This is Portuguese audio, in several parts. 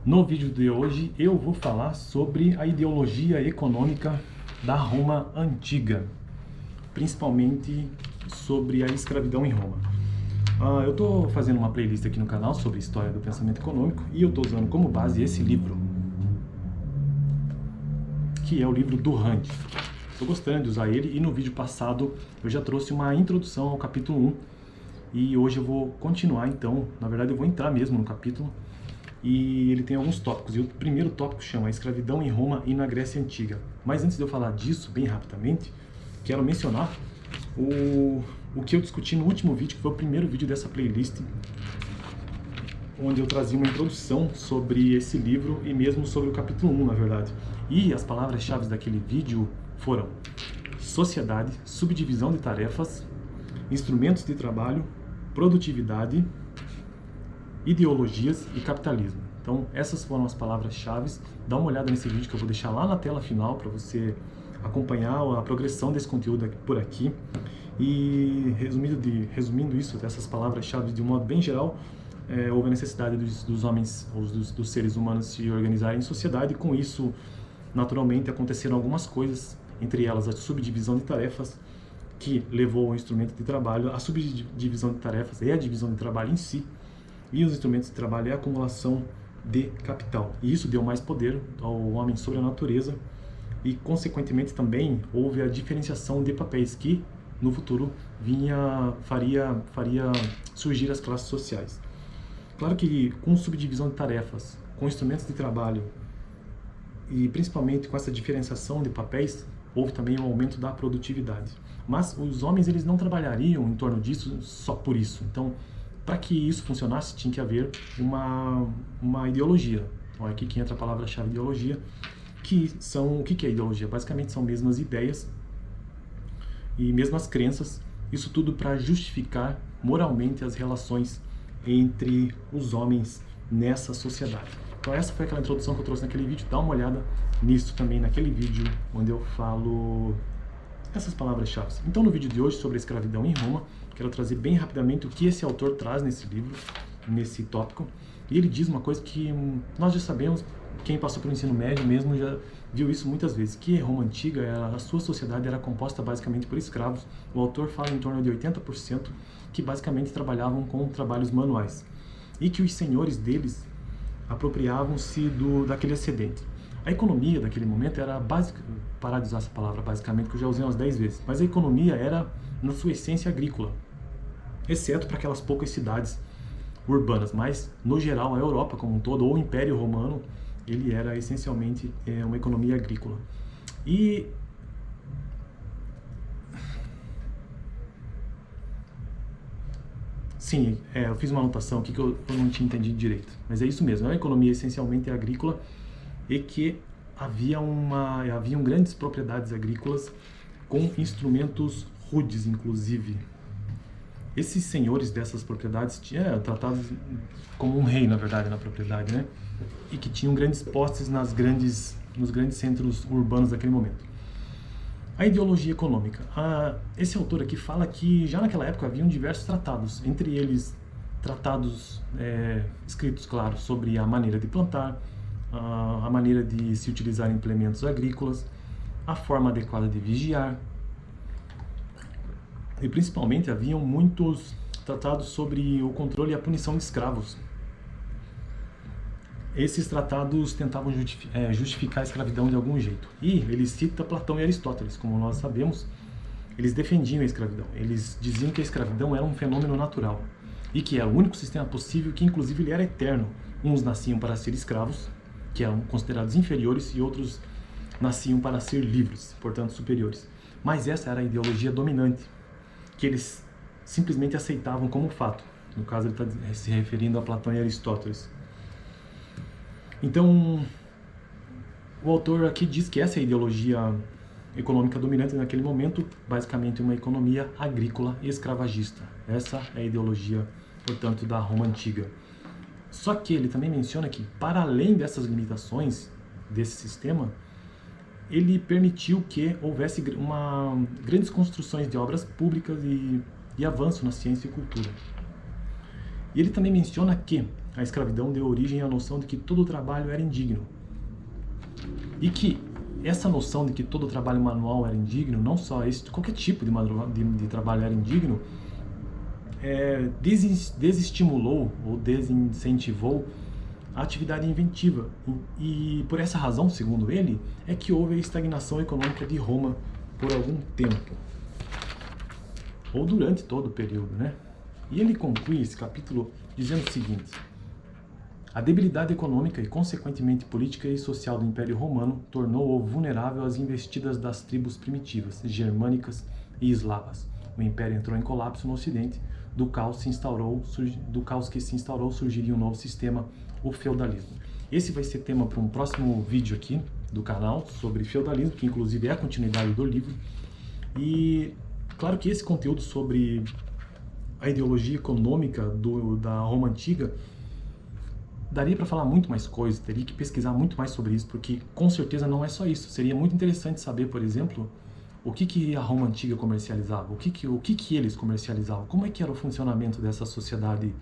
No vídeo de hoje eu vou falar sobre a ideologia econômica da Roma Antiga, principalmente sobre a escravidão em Roma. Eu estou fazendo uma playlist aqui no canal sobre história do pensamento econômico e eu estou usando como base esse livro, que é o livro do Rand. Estou gostando de usar ele e no vídeo passado eu já trouxe uma introdução ao capítulo 1 e hoje eu vou continuar então, na verdade eu vou entrar mesmo no capítulo. E ele tem alguns tópicos, e o primeiro tópico chama a escravidão em Roma e na Grécia Antiga. Mas antes de eu falar disso, bem rapidamente, quero mencionar o que eu discuti no último vídeo, que foi o primeiro vídeo dessa playlist, onde eu trazia uma introdução sobre esse livro e mesmo sobre o capítulo 1, na verdade. E as palavras-chave daquele vídeo foram sociedade, subdivisão de tarefas, instrumentos de trabalho, produtividade, ideologias e capitalismo. Então essas foram as palavras-chave. Dá uma olhada nesse vídeo que eu vou deixar lá na tela final para você acompanhar a progressão desse conteúdo por aqui. E resumindo isso, dessas palavras-chave de um modo bem geral, houve a necessidade dos homens, ou dos seres humanos se organizarem em sociedade, e com isso, naturalmente, aconteceram algumas coisas, entre elas a subdivisão de tarefas, que levou ao instrumento de trabalho. A subdivisão de tarefas é a divisão de trabalho em si, e os instrumentos de trabalho é a acumulação de capital. E isso deu mais poder ao homem sobre a natureza e, consequentemente, também houve a diferenciação de papéis que, no futuro, faria surgir as classes sociais. Claro que com subdivisão de tarefas, com instrumentos de trabalho e principalmente com essa diferenciação de papéis, houve também um aumento da produtividade. Mas os homens eles não trabalhariam em torno disso só por isso. Então, para que isso funcionasse, tinha que haver uma ideologia. Olha aqui que entra a palavra-chave ideologia, o que é ideologia? Basicamente são mesmas ideias e mesmas crenças, isso tudo para justificar moralmente as relações entre os homens nessa sociedade. Então essa foi aquela introdução que eu trouxe naquele vídeo, dá uma olhada nisso também naquele vídeo onde eu falo essas palavras-chave. Então no vídeo de hoje sobre a escravidão em Roma, quero trazer bem rapidamente o que esse autor traz nesse livro, nesse tópico. E ele diz uma coisa que nós já sabemos, quem passou pelo ensino médio mesmo já viu isso muitas vezes, que Roma Antiga, a sua sociedade era composta basicamente por escravos. O autor fala em torno de 80% que basicamente trabalhavam com trabalhos manuais. E que os senhores deles apropriavam-se daquele excedente. A economia daquele momento era básica, parar de usar essa palavra basicamente, que eu já usei umas 10 vezes, mas a economia era, na sua essência, agrícola, exceto para aquelas poucas cidades urbanas, mas, no geral, a Europa como um todo, ou o Império Romano, ele era essencialmente uma economia agrícola. E sim, eu fiz uma anotação aqui que eu não tinha entendido direito, mas é isso mesmo, é uma economia essencialmente agrícola e que haviam grandes propriedades agrícolas com instrumentos rudes, inclusive. Esses senhores dessas propriedades tinham tratados como um rei, na verdade, na propriedade, né? E que tinham grandes posses nos grandes centros urbanos daquele momento. A ideologia econômica. Esse autor aqui fala que já naquela época haviam diversos tratados, entre eles tratados escritos, claro, sobre a maneira de plantar, a maneira de se utilizar implementos agrícolas, a forma adequada de vigiar, e principalmente haviam muitos tratados sobre o controle e a punição de escravos. Esses tratados tentavam justificar a escravidão de algum jeito. E ele cita Platão e Aristóteles, como nós sabemos, eles defendiam a escravidão. Eles diziam que a escravidão era um fenômeno natural e que era o único sistema possível, que inclusive ele era eterno. Uns nasciam para ser escravos, que eram considerados inferiores, e outros nasciam para ser livres, portanto superiores. Mas essa era a ideologia dominante, que eles simplesmente aceitavam como fato. No caso, ele está se referindo a Platão e Aristóteles. Então, o autor aqui diz que essa é a ideologia econômica dominante naquele momento, basicamente uma economia agrícola e escravagista. Essa é a ideologia, portanto, da Roma Antiga. Só que ele também menciona que, para além dessas limitações desse sistema, ele permitiu que houvesse grandes construções de obras públicas e avanço na ciência e cultura. E ele também menciona que a escravidão deu origem à noção de que todo trabalho era indigno. E que essa noção de que todo trabalho manual era indigno, não só esse, qualquer tipo de trabalho era indigno, desestimulou ou desincentivou a atividade inventiva. E por essa razão, segundo ele, é que houve a estagnação econômica de Roma por algum tempo, ou durante todo o período, né? E ele conclui esse capítulo dizendo o seguinte: a debilidade econômica e, consequentemente, política e social do Império Romano tornou-o vulnerável às investidas das tribos primitivas, germânicas e eslavas. O Império entrou em colapso no Ocidente. Do caos que se instaurou surgiria um novo sistema, o feudalismo. Esse vai ser tema para um próximo vídeo aqui do canal sobre feudalismo, que inclusive é a continuidade do livro. E claro que esse conteúdo sobre a ideologia econômica da Roma Antiga daria para falar muito mais coisas, teria que pesquisar muito mais sobre isso, porque com certeza não é só isso. Seria muito interessante saber, por exemplo, o que a Roma Antiga comercializava, o que eles comercializavam, como é que era o funcionamento dessa sociedade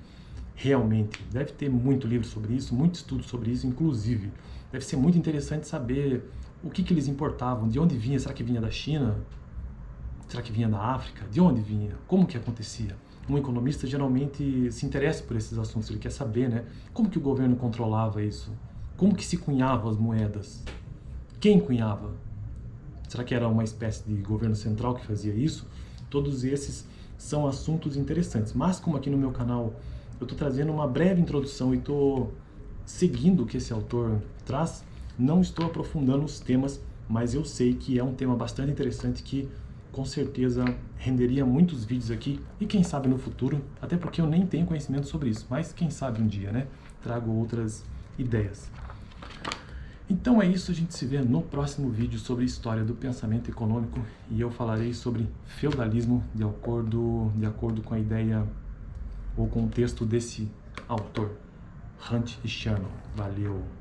realmente. Deve ter muito livro sobre isso, muito estudo sobre isso, inclusive. Deve ser muito interessante saber o que eles importavam, de onde vinha, será que vinha da China? Será que vinha da África? De onde vinha? Como que acontecia? Um economista geralmente se interessa por esses assuntos, ele quer saber, né? Como que o governo controlava isso? Como que se cunhavam as moedas? Quem cunhava? Será que era uma espécie de governo central que fazia isso? Todos esses são assuntos interessantes. Mas como aqui no meu canal eu estou trazendo uma breve introdução e estou seguindo o que esse autor traz, não estou aprofundando os temas, mas eu sei que é um tema bastante interessante que com certeza renderia muitos vídeos aqui e quem sabe no futuro, até porque eu nem tenho conhecimento sobre isso, mas quem sabe um dia, né? Trago outras ideias. Então é isso, a gente se vê no próximo vídeo sobre história do pensamento econômico e eu falarei sobre feudalismo de acordo com a ideia ou com o texto desse autor, Hunt e Shannon. Valeu!